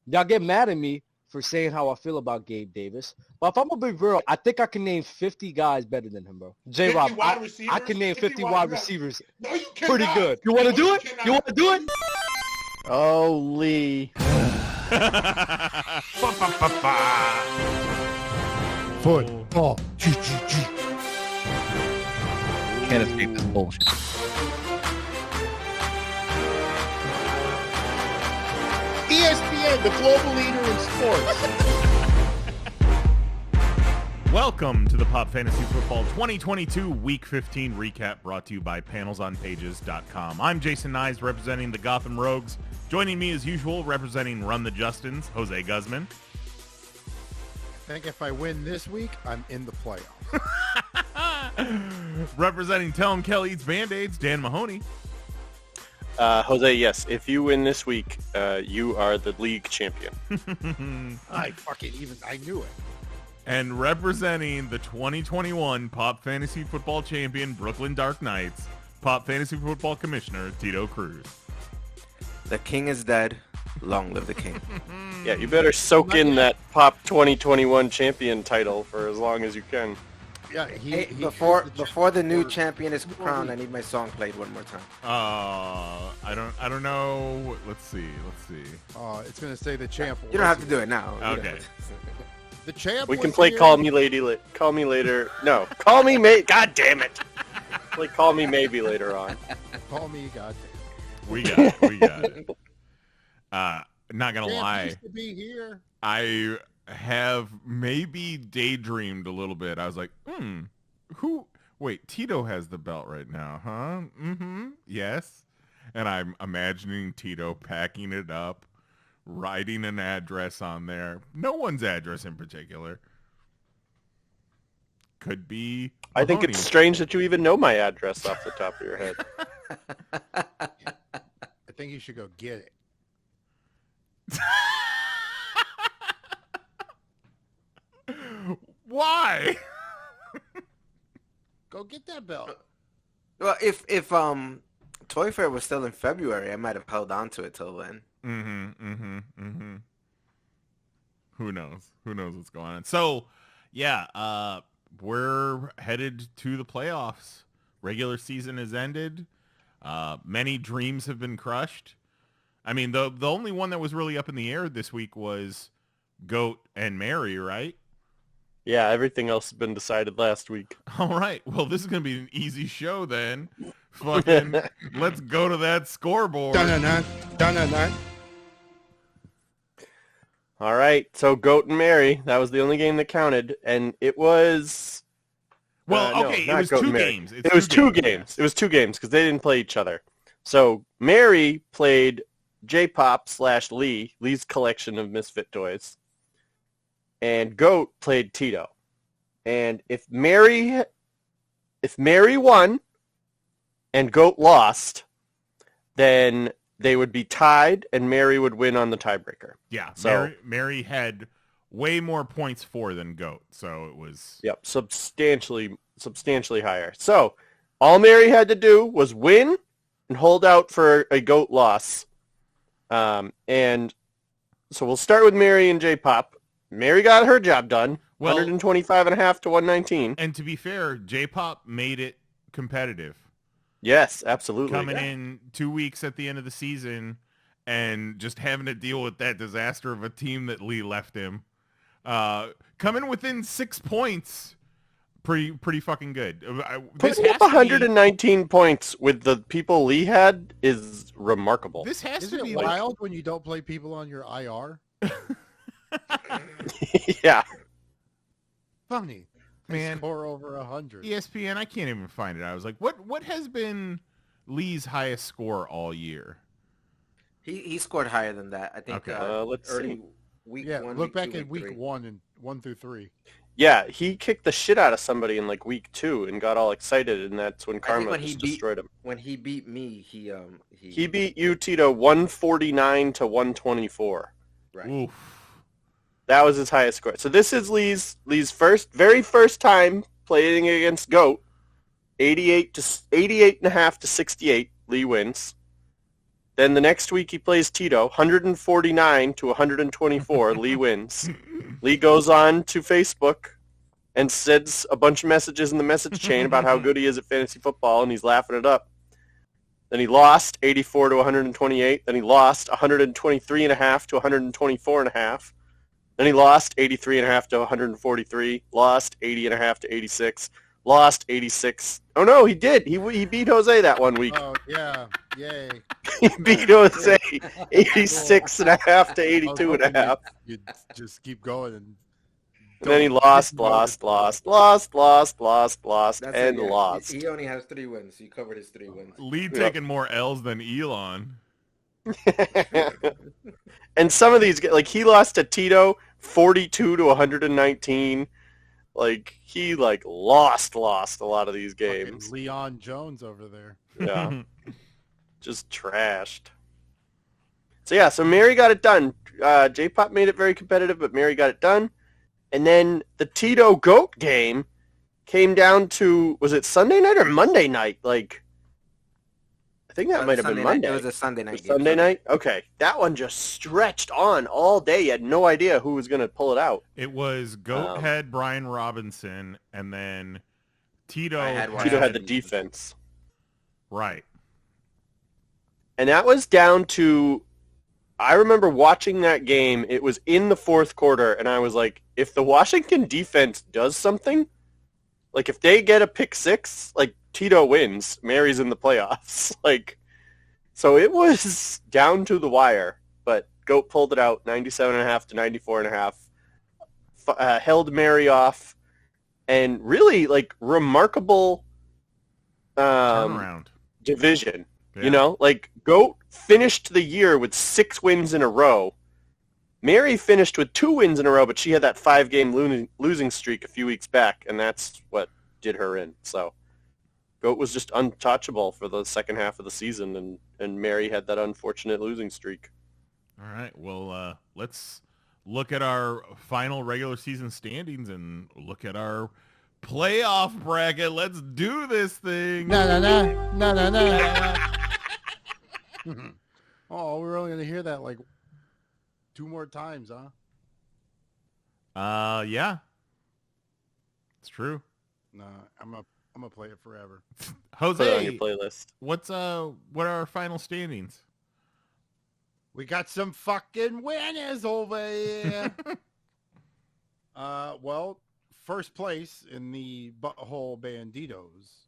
Y'all get mad at me for saying how I feel about Gabe Davis. But if I'm a big real, I think I can name 50 guys better than him, bro. J-Rob, 50 wide I receivers? can name 50 wide receivers. No, you cannot. Pretty good. You want to do it? You want to do it? Oh, Lee. Football. Can't escape this bullshit. ESPN, the global leader in sports. Welcome to the PoP Fantasy Football 2022 Week 15 recap brought to you by PanelsOnPages.com. I'm Jason Nyes representing the Gotham Rogues. Joining me as usual, representing Run the Justins, Jose Guzman. I think if I win this week, I'm in the playoffs. Representing Tell 'em Kelly Eats Band-Aids, Dan Mahoney. Jose, yes, if you win this week, you are the league champion. I knew it. And representing the 2021 PoP Fantasy Football Champion Brooklyn Dark Knights, PoP Fantasy Football Commissioner Tito Cruz. The king is dead. Long live the king. Yeah, you better soak in that PoP 2021 champion title for as long as you can. Yeah, Before the new champion is crowned, I need my song played one more time. I don't know. Let's see. It's going to say the champ. You don't have to do it now. Okay. The champ. We can play Call Me Later. No, Call Me May. God damn it. Play Call Me Maybe later on. Call me, goddamn. We got it. Not gonna lie. Used to be here. I have maybe daydreamed a little bit. I was like, wait, Tito has the belt right now, huh? Mm-hmm. Yes. And I'm imagining Tito packing it up, writing an address on there. No one's address in particular. Could be I think it's strange that you even know my address off the top of your head. I think you should go get it. Why? Go get that belt. Well, if Toy Fair was still in February, I might have held on to it till then. Who knows? Who knows what's going on? So, yeah, we're headed to the playoffs. Regular season has ended. Many dreams have been crushed. I mean, the only one that was really up in the air this week was Goat and Mary, right? Yeah, everything else has been decided last week. All right. Well, this is going to be an easy show then. Fucking, let's go to that scoreboard. Dun-dun-dun. All right, so Goat and Mary, that was the only game that counted, and it was... Well, okay, it was two games. It was two games. It was two games because they didn't play each other. So Mary played J-Pop / Lee, Lee's collection of misfit toys, and Goat played Tito. And if Mary won and Goat lost, then they would be tied and Mary would win on the tiebreaker. Yeah, so Mary had way more points for than Goat, so it was... Yep, substantially higher. So all Mary had to do was win and hold out for a Goat loss. And so we'll start with Mary and J-Pop. Mary got her job done, 125.5 to 119. And to be fair, J-Pop made it competitive. Yes, absolutely. Coming in 2 weeks at the end of the season and just having to deal with that disaster of a team that Lee left him. Coming within 6 points, pretty fucking good. Putting up 119 points with the people Lee had is remarkable. This has Isn't to be it wild when you don't play people on your IR? Yeah. Funny. Man, score over 100. ESPN, I can't even find it. I was like, what has been Lee's highest score all year? He scored higher than that. I think. Okay. Let's see. Week Yeah, one, look week back two, at week 3. 1 and 1 through 3. Yeah, he kicked the shit out of somebody in like week 2 and got all excited, and that's when I think Karma when just destroyed him. When he beat me, he beat you, Tito, 149 to 124. Right. Oof. That was his highest score. So this is Lee's very first time playing against Goat. 88.5 to 68. Lee wins. Then the next week he plays Tito, 149 to 124. Lee wins. Lee goes on to Facebook and sends a bunch of messages in the message chain about how good he is at fantasy football, and he's laughing it up. Then he lost 84 to 128. Then he lost 123.5 to 124.5. Then he lost 83.5 to 143. Lost 80.5 to 86. Lost 86. Oh no, he did. He beat Jose that one week. Oh yeah, yay! He beat Jose 86.5 to 82.5. You just keep going and And then he lost, and That's lost. He only has 3 wins. He covered his 3 wins. Lee taking more L's than Elon. And some of these, like he lost to Tito 42 to 119. Like he lost a lot of these games. Fucking Leon Jones over there. Yeah, just trashed. So yeah, so Mary got it done. J-Pop made it very competitive, but Mary got it done. And then the Tito Goat game came down to, was it Sunday night or Monday night? Like, I think that might have been Monday. It was a Sunday night game. Sunday night? Okay. That one just stretched on all day. You had no idea who was going to pull it out. It was Goat had Brian Robinson, and then Tito had the defense. Right. And that was down to, I remember watching that game. It was in the fourth quarter, and I was like, if the Washington defense does something, like if they get a pick 6, like Tito wins, Mary's in the playoffs. Like, so it was down to the wire, but Goat pulled it out 97.5 to 94.5, held Mary off, and really like remarkable Turnaround. division. Yeah. You know, like Goat finished the year with 6 wins in a row. Mary finished with 2 wins in a row, but she had that 5-game losing streak a few weeks back, and that's what did her in. So Goat was just untouchable for the second half of the season, and Mary had that unfortunate losing streak. All right. Well, let's look at our final regular season standings and look at our playoff bracket. Let's do this thing. Oh, we're only gonna hear that like 2 more times, huh? Yeah. It's true. No, I'm gonna play it forever. Put it on your Jose, playlist. what are our final standings? We got some fucking winners over here. Well, first place in the Butthole Banditos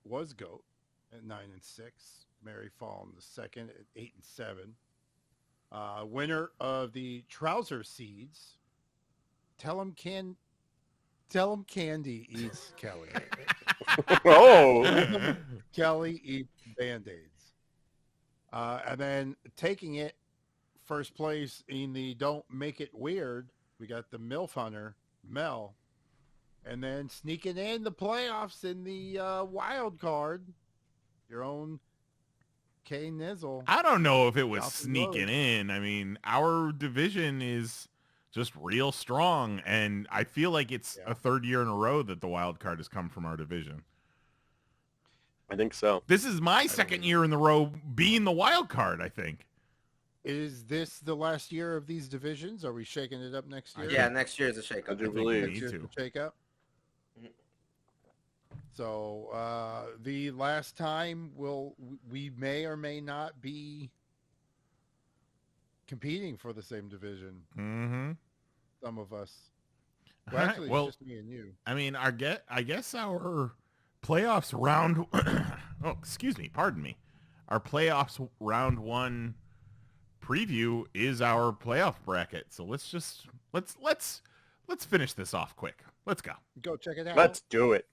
was Goat at 9-6. Mary Fallen the second at 8-7. Winner of the Trouser Seeds. Tell 'em Candy eats Kelly. Oh, Kelly eats Band-Aids. And then taking it first place in the Don't Make It Weird, we got the MILF Hunter, Mel. And then sneaking in the playoffs in the wild card, your own K Nizzle. I don't know if it was Off the sneaking road. in. I mean, our division is just real strong, and I feel like it's a third year in a row that the wild card has come from our division. I think so. This is my second year in the row being the wild card, I think. Is this the last year of these divisions? Are we shaking it up next year? Yeah, next year is a I shakeup. do think believe. we Next need year's to. the shakeup. So the last time we may or may not be competing for the same division. Mm-hmm. Some of us. All Well, right, actually, well, it's just me and you. I mean, I guess our playoffs round. Oh, excuse me. Pardon me. Our playoffs round 1 preview is our playoff bracket. So let's finish this off quick. Let's go. Go check it out. Let's do it.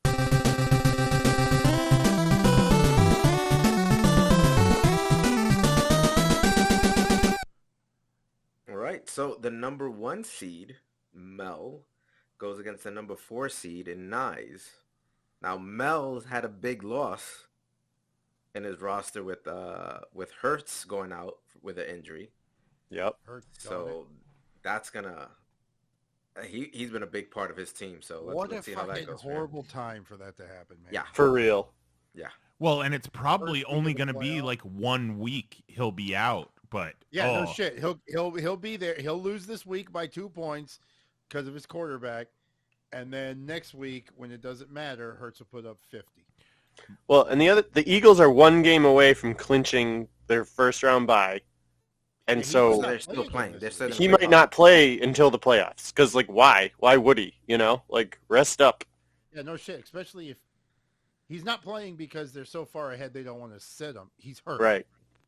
All right, so the number 1 seed, Mel, goes against the number 4 seed in Nyes. Now, Mel's had a big loss in his roster with Hertz going out with an injury. Yep. So that's gonna he's been a big part of his team. So What let's a see how that fucking goes. For him. horrible time for that to happen, man. Yeah. For real. Yeah. Well, and it's probably First week only of the going to be playoffs. like 1 week he'll be out. But Yeah, no shit. He'll be there. He'll lose this week by 2 points because of his quarterback, and then next week when it doesn't matter, Hurts will put up 50. Well, and the Eagles are 1 game away from clinching their first round bye, and Yeah, so they're still again playing. this They're week. still in the he might playoffs. not play until the playoffs. Because like, why? Why would he? You know, like rest up. Yeah, no shit. Especially if he's not playing because they're so far ahead they don't want to sit him. He's hurt. Right.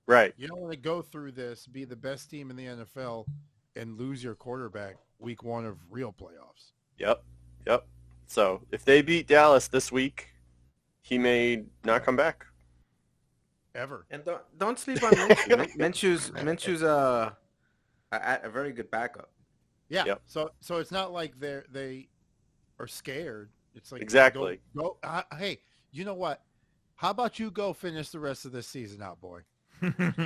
Right. You don't want to go through this, be the best team in the NFL, and lose your quarterback week 1 of real playoffs. Yep. Yep. So if they beat Dallas this week, he may not come back. Ever. And don't sleep on Minshew. Minshew's a very good backup. Yeah. Yep. So it's not like they are scared. It's like Exactly. Go. Hey, you know what? How about you go finish the rest of this season out, boy?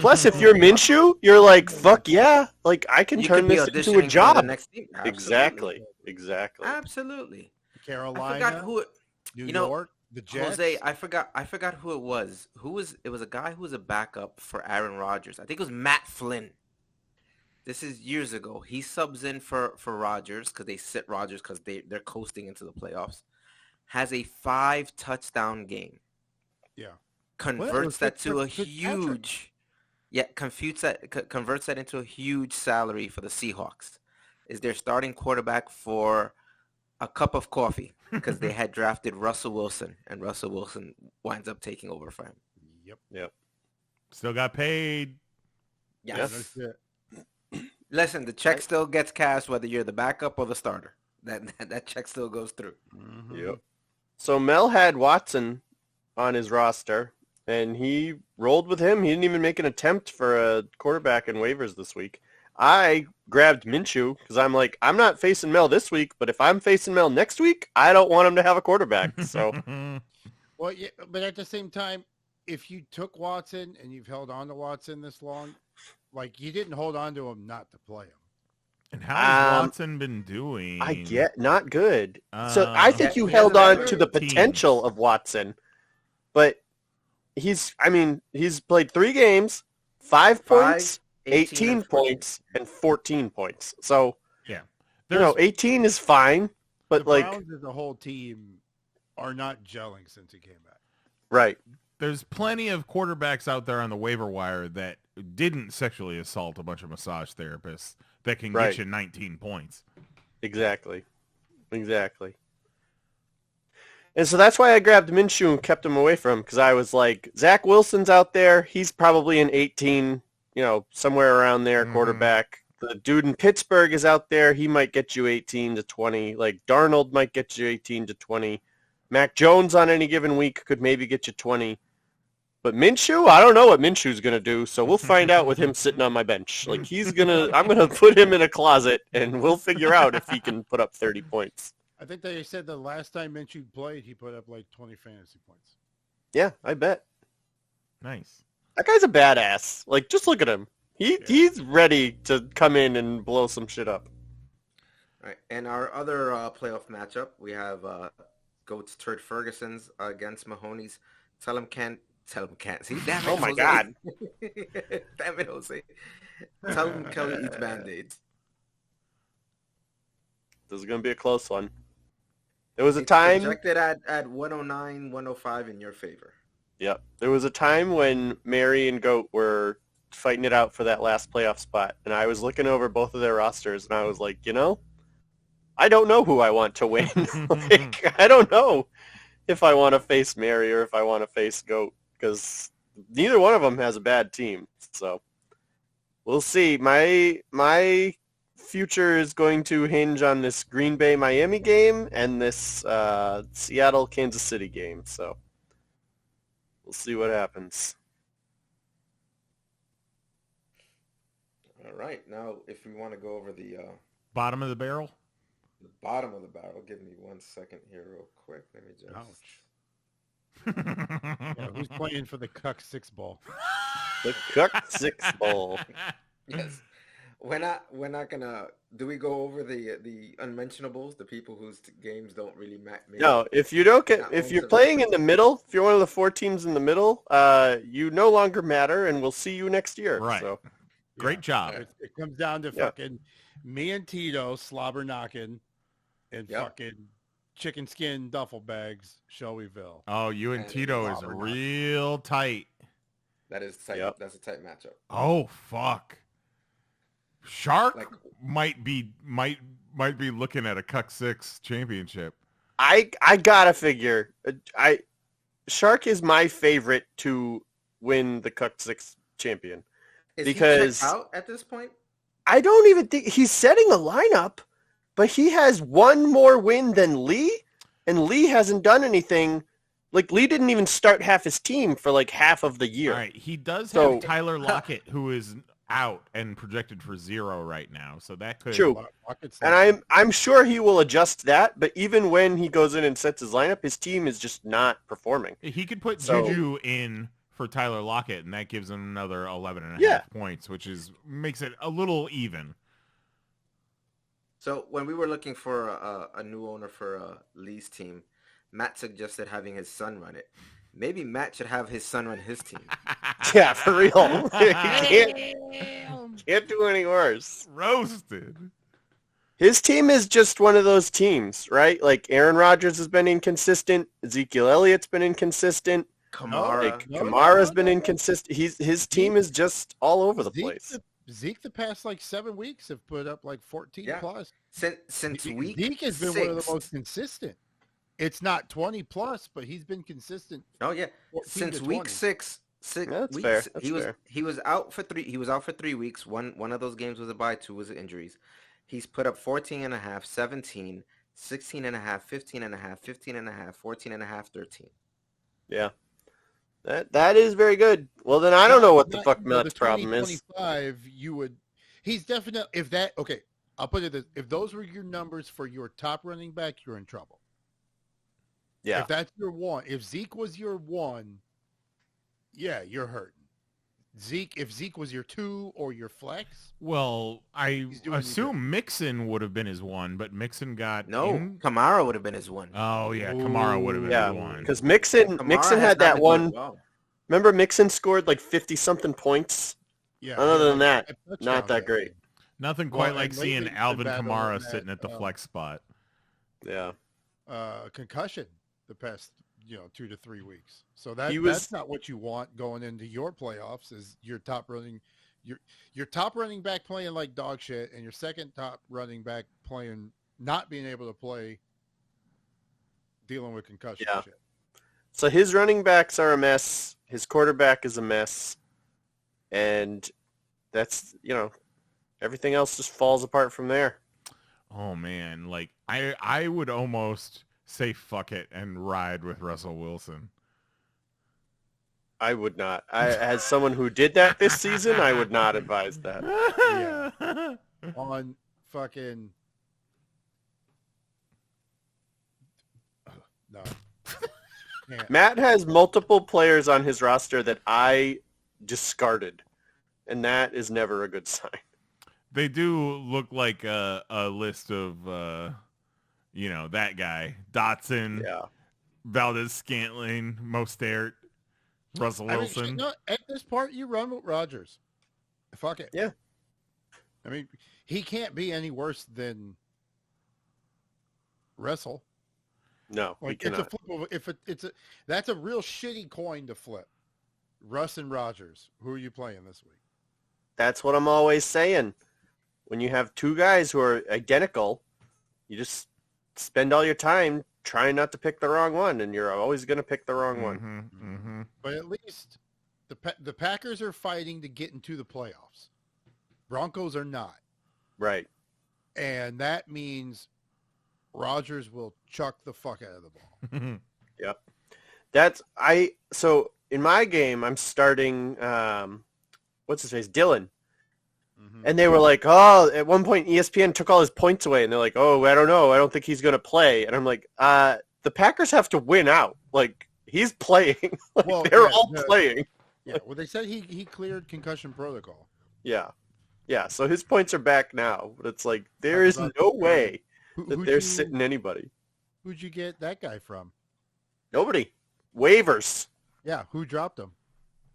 Plus, if you're Minshew, you're like, fuck yeah, like I can You turn could be this into auditioning a for the job. next team. Exactly. Exactly. Absolutely. I Carolina, forgot who it, New you know, York, the Jets. Jose, I forgot who it was. It was a guy who was a backup for Aaron Rodgers. I think it was Matt Flynn. This is years ago. He subs in for Rodgers because they sit Rodgers because they're coasting into the playoffs. Has a 5-touchdown game. Yeah. Converts that to a Fitzpatrick. huge, converts that into a huge salary for the Seahawks. Is their starting quarterback for a cup of coffee because they had drafted Russell Wilson, and Russell Wilson winds up taking over for him. Yep. Yep. Still got paid. Yes. That's it. Listen, the check still gets cashed whether you're the backup or the starter. That check still goes through. Mhm. Yep. So Mel had Watson on his roster, and he rolled with him. He didn't even make an attempt for a quarterback in waivers this week. I grabbed Minshew because I'm like, I'm not facing Mel this week, but if I'm facing Mel next week, I don't want him to have a quarterback. So Well, yeah, but at the same time, if you took Watson and you've held on to Watson this long, like you didn't hold on to him not to play him. And how has Watson been doing? I get not good. So I think you he held hasn't on had to the teams. potential of Watson, but he's played 3 games, 5 points, 18 and 14. points, and 14 points. So, Yeah. you know, 18 is fine, but The like, Browns as a whole team are not gelling since he came back. right. There's plenty of quarterbacks out there on the waiver wire that didn't sexually assault a bunch of massage therapists that can Right. get you 19 points. Exactly. And so that's why I grabbed Minshew and kept him away from him, because I was like, Zach Wilson's out there. He's probably an 18, you know, somewhere around there, Mhm. quarterback. The dude in Pittsburgh is out there. He might get you 18 to 20. Like Darnold might get you 18 to 20. Mac Jones on any given week could maybe get you 20. But Minshew, I don't know what Minshew's going to do, so we'll find out with him sitting on my bench. Like I'm going to put him in a closet, and we'll figure out if he can put up 30 points. I think they said the last time Minshew played, he put up like 20 fantasy points. Yeah, I bet. Nice. That guy's a badass. Like, just look at him. He's ready to come in and blow some shit up. All right, and our other playoff matchup, we have Goats Turd Ferguson's against Mahoney's. Tell him can't. See, damn it, Oh my Jose. God. Damn it, Jose. Tell him Kelly eats Band-Aids. This is going to be a close one. There was a It's time... projected at 109, 105 in your favor. Yep. There was a time when Mary and Goat were fighting it out for that last playoff spot, and I was looking over both of their rosters, and I was like, you know, I don't know who I want to win. Like, I don't know if I want to face Mary or if I want to face Goat, because neither one of them has a bad team. So we'll see. My future is going to hinge on this Green Bay Miami game and this Seattle Kansas City game. So we'll see what happens. All right, now if we want to go over the Bottom of the barrel? bottom of the barrel, give me 1 second here real quick. Let me just... Ouch. Yeah, who's playing for the Cuck 6 ball? The Cook Six Bowl. Yes. we're not gonna. Do we go over the unmentionables, the people whose games don't really matter? No, if you're playing in the middle, if you're one of the 4 teams in the middle, you no longer matter, and we'll see you next year. Right. So Great job. It comes down to fucking me and Tito slobber knocking and fucking chicken skin duffel bags, Shelbyville. Oh, you and Tito is real tight. That is tight. Yep. That's a tight matchup. Oh fuck. Shark might be looking at a Cuck 6 championship. I gotta figure. Shark is my favorite to win the Cuck 6 champion. Is because he checked out at this point? I don't even think he's setting a lineup, but he has one more win than Lee, and Lee hasn't done anything. Like, Lee didn't even start half his team for like half of the year. All right, he does have Tyler Lockett, who is out and projected for 0 right now, so that could. True, and I'm sure he will adjust that. But even when he goes in and sets his lineup, his team is just not performing. He could put Juju in for Tyler Lockett, and that gives him another 11.5 points, which makes it a little even. So when we were looking for a new owner for Lee's team, Matt suggested having his son run it. Maybe Matt should have his son run his team. Yeah, for real. Can't do any worse. Roasted. His team is just one of those teams, right? Like, Aaron Rodgers has been inconsistent. Ezekiel Elliott's been inconsistent. Kamara's been inconsistent. His team is just all over the place. Zeke the past like 7 weeks have put up like 14 plus. Since week Zeke has been one of the most consistent. It's not 20 plus, but he's been consistent. Oh yeah, since week 6. That's fair. He was out for 3. He was out for 3 weeks. One of those games was a bye. 2 was injuries. He's put up 14.5, 17, 16.5, 15.5, 15.5, 14.5, 13. Yeah. That is very good. Well, then I don't know what the fuck Matt's problem is. He's definitely, I'll put it this, if those were your numbers for your top running back, you're in trouble. Yeah. If that's your one, if Zeke was your one, yeah, you're hurting. If Zeke was your 2 or your flex. Well, I assume Mixon would have been his 1, but Mixon got Kamara would have been his 1. Oh yeah, Kamara would have been his 1. Because Mixon had that one. Well. Remember, Mixon scored like 50-something points. Yeah. Other than that, not that great. Nothing quite like seeing Alvin Kamara sitting at the flex spot. Yeah. Concussion the past 2 to 3 weeks. So that's not what you want going into your playoffs. Is your top running back playing like dog shit, and your second top running back playing not being able to play, dealing with concussion shit. So his running backs are a mess. His quarterback is a mess, and that's everything else just falls apart from there. Oh man, like I would almost say fuck it and ride with Russell Wilson. I would not. As someone who did that this season, I would not advise that. Yeah. On fucking no. Matt has multiple players on his roster that I discarded, and that is never a good sign. They do look like a list of, that guy. Dotson, Valdez-Scantling, Mostert, Russell Wilson. At this part, you run with Rodgers. Fuck it. Yeah. I mean, he can't be any worse than Russell. No, like it's a flip. That's a real shitty coin to flip. Russ and Rodgers. Who are you playing this week? That's what I'm always saying. When you have 2 guys who are identical, you just spend all your time trying not to pick the wrong one, and you're always going to pick the wrong one. Mm-hmm. But at least the Packers are fighting to get into the playoffs. Broncos are not. Right. And that means Rodgers will chuck the fuck out of the ball. Yep. So in my game, I'm starting, what's his face? Dylan. Mm-hmm. And they were like, at one point ESPN took all his points away, and they're like, I don't know. I don't think he's going to play. And I'm like, the Packers have to win out. Like, he's playing. They're all playing. Yeah. Well, they said he cleared concussion protocol. Yeah. Yeah, so his points are back now, but it's like there is no way that they're sitting anybody. Who'd you get that guy from? Nobody. Waivers. Yeah, who dropped him?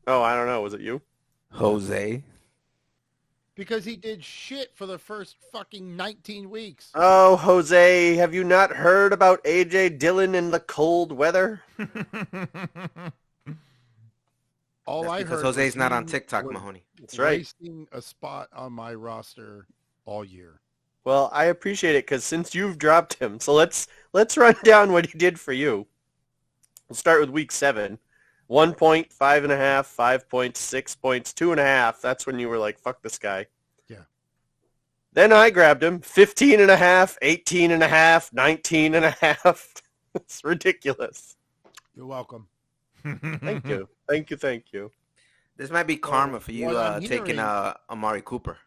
Oh, I don't know. Was it you? Jose. Because he did shit for the first fucking 19 weeks. Oh, Jose, have you not heard about A.J. Dillon in the cold weather? All That's I because heard Jose's was not he on TikTok, was Mahoney. That's right. wasting a spot on my roster all year. Well, I appreciate it because since you've dropped him, so let's run down what he did for you. We'll start with week 7. 1 point, 5.5, 5 points, 6 points, 2.5. That's when you were like, fuck this guy. Yeah. Then I grabbed him. 15.5, 18.5, 19.5. It's ridiculous. You're welcome. Thank you. Thank you. This might be karma for you what I'm taking hearing- Amari Cooper.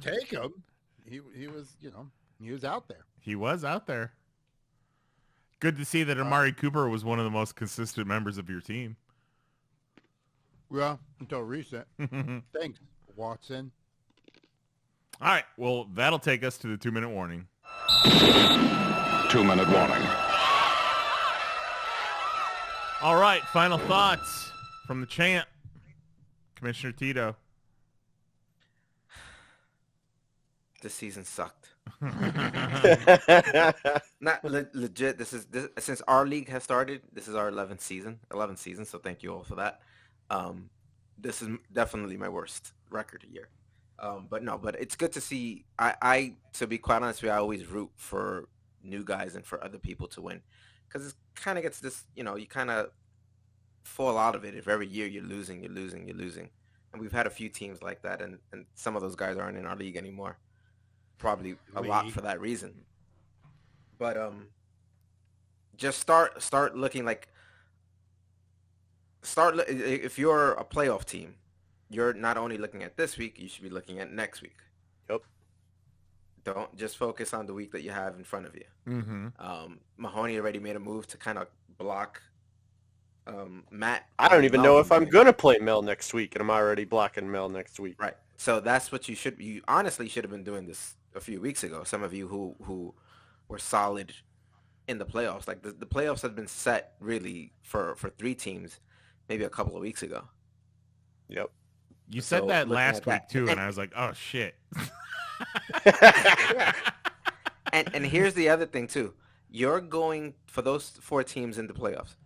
Take him. He was, he was out there. He was out there. Good to see that Amari Cooper was one of the most consistent members of your team. Well, until recent. Thanks, Watson. All right. Well, that'll take us to the 2-minute warning. 2-minute warning. All right. Final thoughts from the champ, Commissioner Tito. This season sucked. Not legit. This since our league has started. This is our 11th season. So thank you all for that. This is definitely my worst record year. But it's good to see. I to be quite honest with you, I always root for new guys and for other people to win, because it kind of gets this. You kind of fall out of it if every year you're losing, and we've had a few teams like that, and some of those guys aren't in our league anymore. Probably a lot for that reason. But just start looking like if you're a playoff team, you're not only looking at this week, you should be looking at next week. Yep. Don't just focus on the week that you have in front of you. Mm-hmm. Mahoney already made a move to kind of block Matt. I don't even know if I'm going to play Mel next week, and I'm already blocking Mel next week. Right. So that's what you honestly should have been doing this a few weeks ago. Some of you who were solid in the playoffs, like the playoffs had been set really for 3 teams, maybe a couple of weeks ago. Yep. You said that last week too, and I was like, oh shit. And here's the other thing too. You're going for those 4 teams in the playoffs.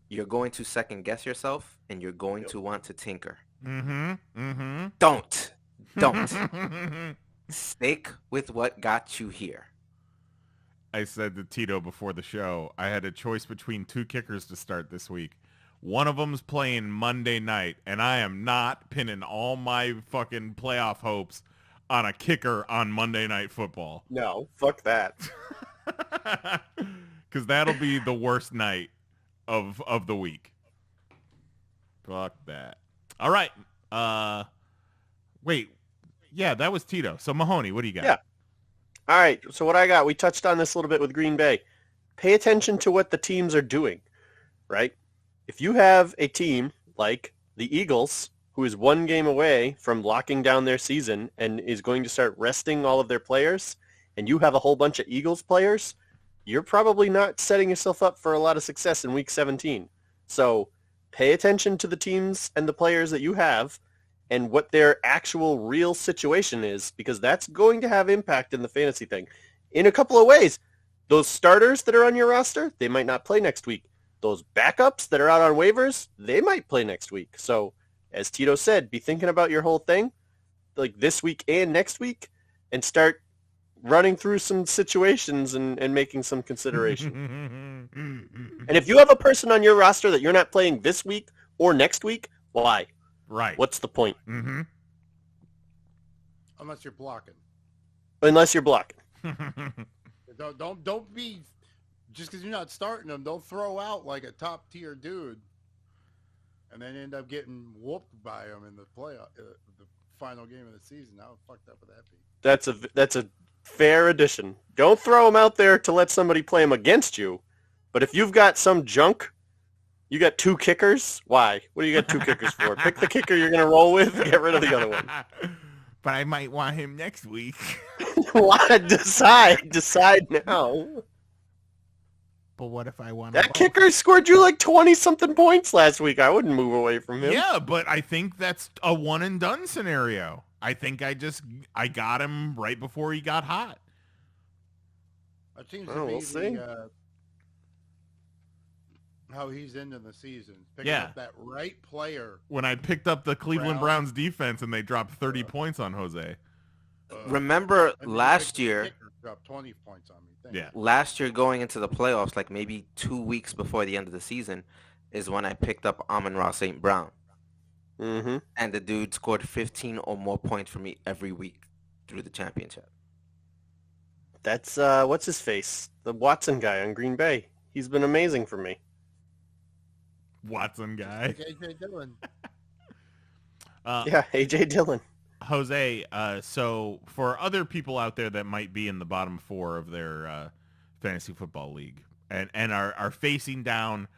You're going to second guess yourself, and you're going to want to tinker. Mm-hmm. Mm-hmm. Don't. Stick with what got you here. I said to Tito before the show, I had a choice between 2 kickers to start this week. One of them's playing Monday night, and I am not pinning all my fucking playoff hopes on a kicker on Monday Night Football. No, fuck that. Because that'll be the worst night of the week. Fuck that. All right. Wait. Yeah, that was Tito. So Mahoney, what do you got? Yeah. All right. So what I got, we touched on this a little bit with Green Bay. Pay attention to what the teams are doing, right? If you have a team like the Eagles, who is 1 game away from locking down their season and is going to start resting all of their players, and you have a whole bunch of Eagles players, you're probably not setting yourself up for a lot of success in Week 17. So pay attention to the teams and the players that you have and what their actual real situation is, because that's going to have impact in the fantasy thing. In a couple of ways, those starters that are on your roster, they might not play next week. Those backups that are out on waivers, they might play next week. So as Tito said, be thinking about your whole thing, like this week and next week, and start running through some situations and making some consideration. And if you have a person on your roster that you're not playing this week or next week, why? Right. What's the point? Mm-hmm. Unless you're blocking. Unless you're blocking. Don't be, just because you're not starting them, don't throw out like a top tier dude and then end up getting whooped by him in the playoff, the final game of the season. How fucked up would that be? That's a fair addition. Don't throw him out there to let somebody play him against you. But if you've got some junk, You got 2 kickers? Why? What do you got 2 kickers for? Pick the kicker you're going to roll with and get rid of the other one. But I might want him next week. Why? Decide now. But what if I want That kicker scored you like 20-something points last week. I wouldn't move away from him. Yeah, but I think that's a one and done scenario. I think I got him right before he got hot. It seems We'll see. How he's ending the season. Picking Yeah. up that right player. When I picked up the Cleveland Browns. Browns defense and they dropped 30 points on Jose. Remember And then he last picked the year, kicker, dropped 20 points on me. Thank Yeah. you. last year going into the playoffs, like maybe 2 weeks before the end of the season, is when I picked up Amon-Ra St. Brown. Mm-hmm. And the dude scored 15 or more points for me every week through the championship. That's, what's his face? The Watson guy on Green Bay. He's been amazing for me. Watson guy. AJ Dillon. Yeah, A.J. Dillon. Jose, so for other people out there that might be in the bottom 4 of their fantasy football league and are facing down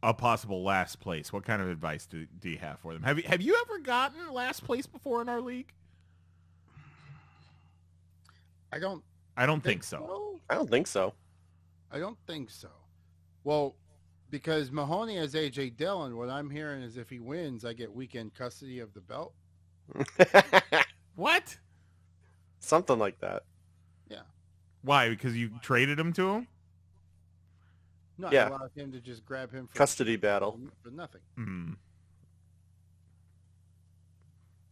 a possible last place, what kind of advice do you have for them? Have you ever gotten last place before in our league? I don't think so. I don't think so. I don't think so. Well, because Mahoney has A.J. Dillon, what I'm hearing is if he wins, I get weekend custody of the belt. What? Something like that. Why? Because you traded him to him? No, Yeah. I allowed him to just grab him for Custody battle. for nothing. Hmm.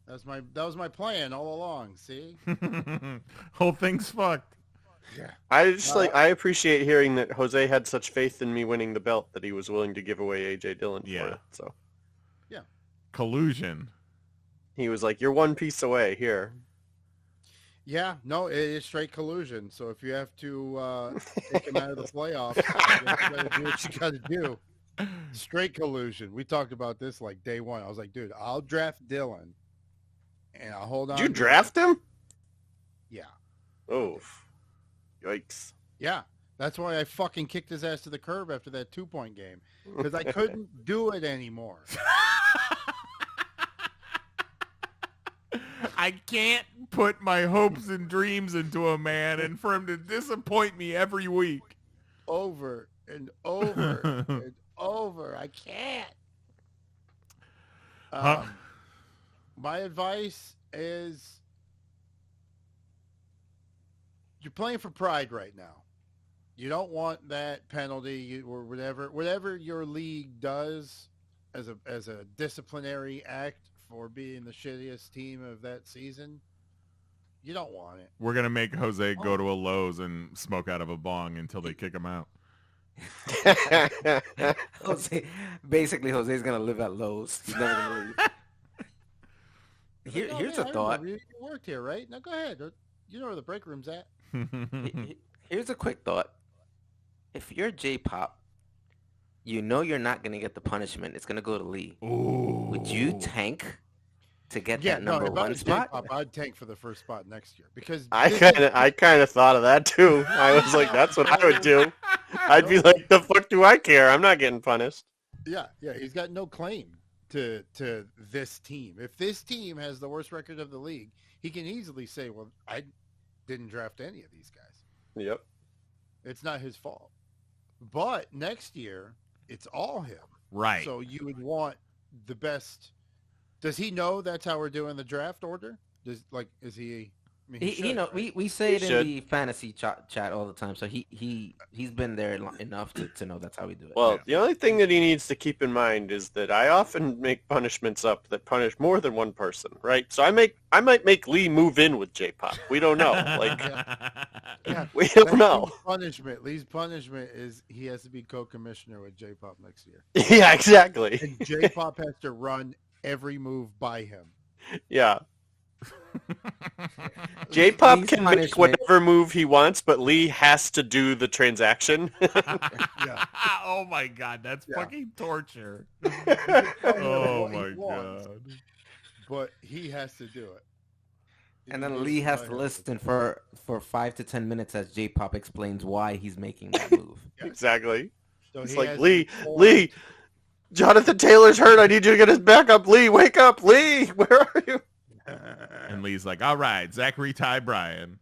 That was my plan all along. See? Whole thing's fucked. Yeah. I appreciate hearing that Jose had such faith in me winning the belt that he was willing to give away A.J. Dillon Yeah. for it. So Collusion. he was like, "You're one piece away here." Yeah, no, it is straight collusion. So if you have to take him out of the playoffs, you got to do what you got to do. Straight collusion. We talked about this like day one. I was like, dude, I'll draft Dillon, and I'll hold on. Did you to draft him? Yeah, Oh, yikes! yeah. That's why I fucking kicked his ass to the curb after that 2-point game because I couldn't do it anymore. I can't put my hopes and dreams into a man and for him to disappoint me every week. Over and over and over. I can't. Huh? My advice is you're playing for pride right now. You don't want that penalty or whatever your league does as a disciplinary act for being the shittiest team of that season. You don't want it. We're going to make Jose go to a Lowe's and smoke out of a bong until they kick him out. Jose's gonna live at Lowe's. He's never gonna leave. Here's a thought. You worked here, right? Now go ahead. You know where the break room's at. Here's a quick thought. If you're J-Pop, you know you're not gonna get the punishment. It's gonna go to Lee. Ooh. Would you tank to get that If number I one was spot? J-Pop, I'd tank for the first spot next year because I kind of thought of that too. I was like, that's what I would do. I'd be like, the fuck do I care? I'm not getting punished. Yeah, he's got no claim to this team. If this team has the worst record of the league, he can easily say, well, I didn't draft any of these guys. Yep. It's not his fault. But next year, it's all him. Right. So you would want the best. Does he know that's how we're doing the draft order? Is he? I mean, He should, know right? we say it He in should. the fantasy chat all the time, so he's been there enough to know that's how we do it. Well, the only thing that he needs to keep in mind is that I often make punishments up that punish more than one person, right? So I might make Lee move in with J-Pop. We don't know. Like, Yeah. we don't That's know. Lee's punishment is he has to be co-commissioner with J-Pop next year. Yeah, exactly. And J-Pop has to run every move by him. Yeah. J-Pop Lee's can make punishment- whatever move he wants, but Lee has to do the transaction. Yeah. Oh my god, that's fucking torture. Oh Oh my god. But he has to do it. And then Lee has to listen for 5 to 10 minutes as J-Pop explains why he's making that move. Yeah. Exactly. So It's he like, has Lee, to inform- Lee, Jonathan Taylor's hurt. I need you to get his back up. Lee, wake up. Lee, where are you? And Lee's like, all right, Zachary Ty Bryan.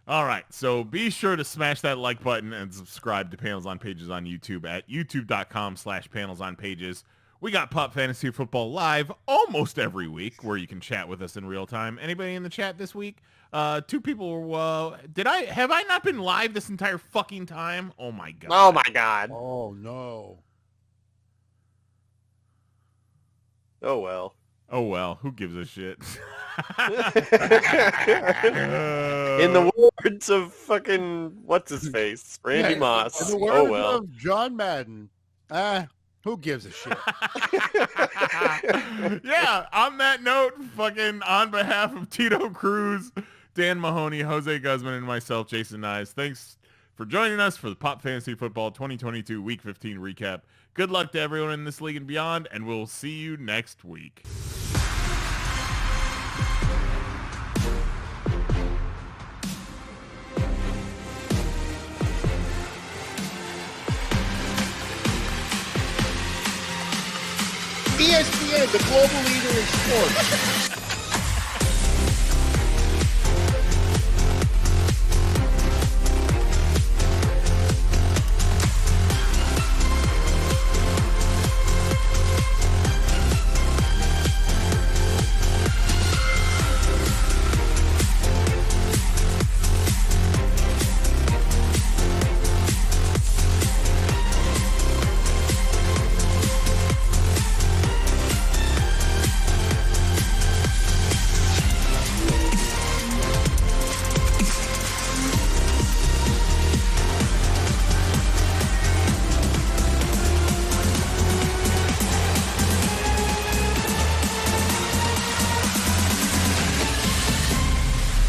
All right, so be sure to smash that like button and subscribe to Panels on Pages on YouTube at youtube.com/panelsonpages. We got Pop Fantasy Football live almost every week where you can chat with us in real time. Anybody in the chat this week? 2 people have I not been live this entire fucking time? Oh my god. Oh my god. Oh no. Oh well. Oh well, who gives a shit? In the words of fucking what's his face, Randy Moss. In the words Oh well. of John Madden. Who gives a shit? Yeah, on that note, fucking on behalf of Tito Cruz, Dan Mahoney, Jose Guzman, and myself, Jason Nyes, thanks for joining us for the Pop Fantasy Football 2022 Week 15 recap. Good luck to everyone in this league and beyond, and we'll see you next week. ESPN, the global leader in sports.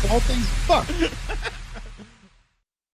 The whole thing's fucked.